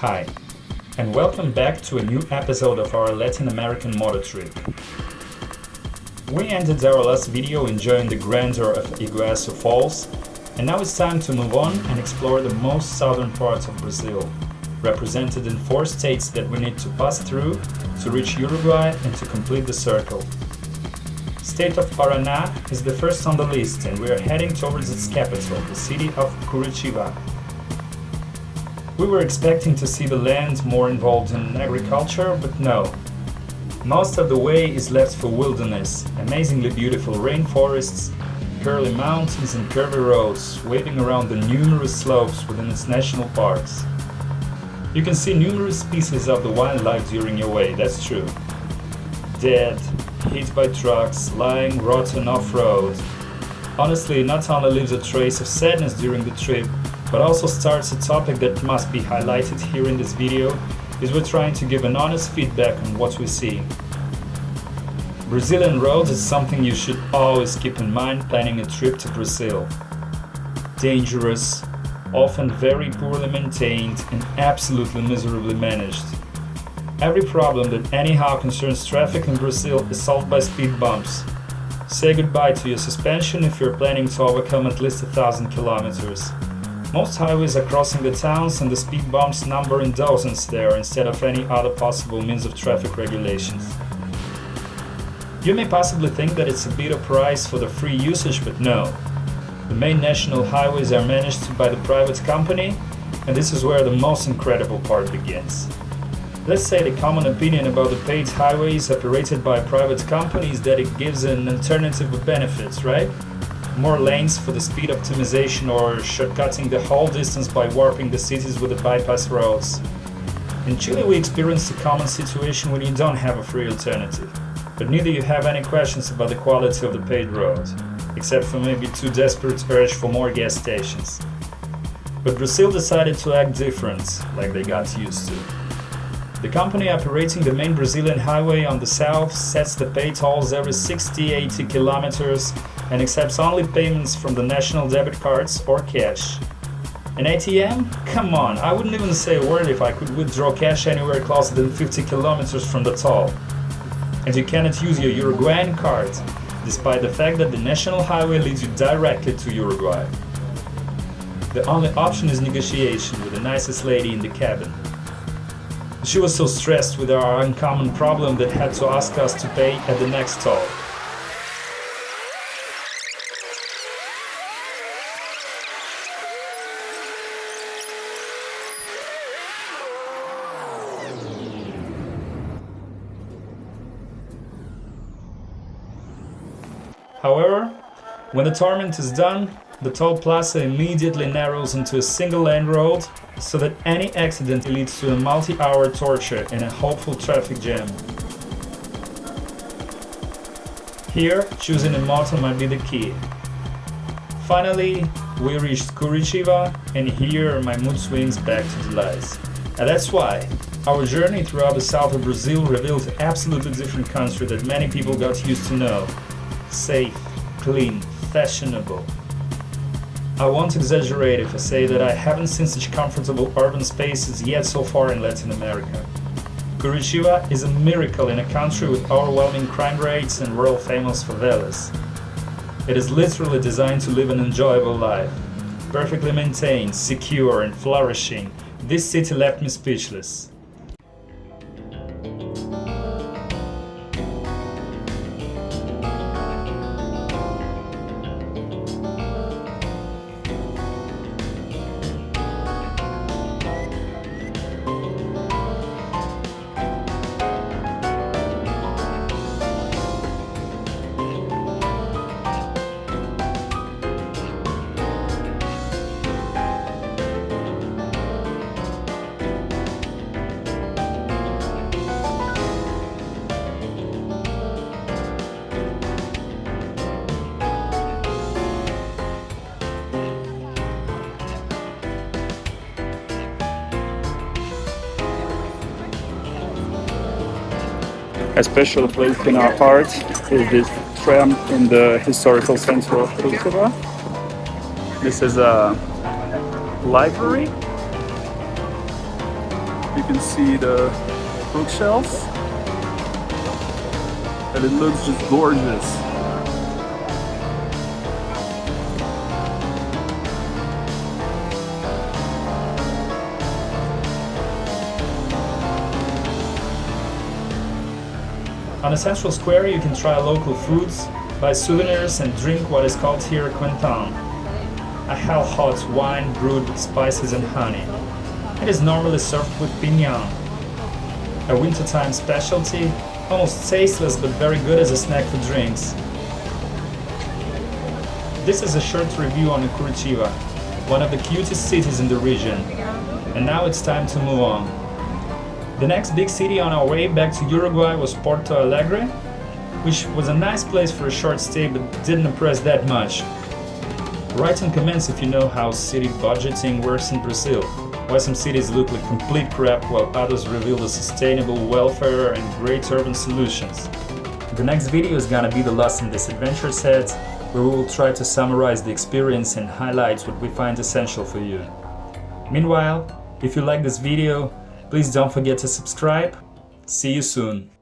Hi, and welcome back to a new episode of our Latin American moto trip. We ended our last video enjoying the grandeur of Iguazu Falls, and now it's time to move on and explore the most southern parts of Brazil, represented in 4 states that we need to pass through to reach Uruguay and to complete the circle. State of Paraná is the first on the list, and we are heading towards its capital, the city of Curitiba. We were expecting to see the land more involved in agriculture, but no. Most of the way is left for wilderness, amazingly beautiful rainforests, curly mountains and curvy roads waving around the numerous slopes within its national parks. You can see numerous species of the wildlife during your way, that's true. Dead, hit by trucks, lying rotten off-road. Honestly, it not only leaves a trace of sadness during the trip, but also starts a topic that must be highlighted here in this video, is we're trying to give an honest feedback on what we see. Brazilian roads is something you should always keep in mind planning a trip to Brazil. Dangerous, often very poorly maintained and absolutely miserably managed. Every problem that anyhow concerns traffic in Brazil is solved by speed bumps. Say goodbye to your suspension if you're planning to overcome at least 1,000 kilometers. Most highways are crossing the towns and the speed bumps number in dozens there instead of any other possible means of traffic regulations. You may possibly think that it's a bit of price for the free usage, but no. The main national highways are managed by the private company, and this is where the most incredible part begins. Let's say the common opinion about the paid highways operated by a private company is that it gives an alternative with benefits, right? More lanes for the speed optimization or shortcutting the whole distance by warping the cities with the bypass roads. In Chile we experience a common situation when you don't have a free alternative, but neither you have any questions about the quality of the paid road, except for maybe too desperate urge for more gas stations. But Brazil decided to act different, like they got used to. The company operating the main Brazilian highway on the south sets the pay tolls every 60-80 kilometers and accepts only payments from the national debit cards or cash. An ATM? Come on, I wouldn't even say a word if I could withdraw cash anywhere closer than 50 kilometers from the toll. And you cannot use your Uruguayan card, despite the fact that the national highway leads you directly to Uruguay. The only option is negotiation with the nicest lady in the cabin. She was so stressed with our uncommon problem that had to ask us to pay at the next toll. However, when the torment is done, the toll plaza immediately narrows into a single-lane road so that any accident leads to a multi-hour torture and a hopeful traffic jam. Here, choosing a moto might be the key. Finally, we reached Curitiba, and here my mood swings back to delights. And that's why our journey throughout the south of Brazil revealed an absolutely different country that many people got used to know. Safe, clean, fashionable. I won't exaggerate if I say that I haven't seen such comfortable urban spaces yet so far in Latin America. Curitiba is a miracle in a country with overwhelming crime rates and world-famous favelas. It is literally designed to live an enjoyable life. Perfectly maintained, secure and flourishing, this city left me speechless. A special place in our heart is this tram in the historical center of Curitiba. This is a library You can see the bookshelves, and it looks just gorgeous. On the central square you can try local foods, buy souvenirs and drink what is called here quentão, a hell-hot wine brewed with spices and honey. It is normally served with pinhão, a wintertime specialty, almost tasteless but very good as a snack for drinks. This is a short review on Curitiba, one of the cutest cities in the region. And now it's time to move on. The next big city on our way back to Uruguay was Porto Alegre, which was a nice place for a short stay but didn't impress that much. Write in comments if you know how city budgeting works in Brazil, why some cities look like complete crap while others reveal the sustainable welfare and great urban solutions. The next video is gonna be the Lost in This Adventure set, where we will try to summarize the experience and highlight what we find essential for you. Meanwhile, if you like this video, please don't forget to subscribe. See you soon.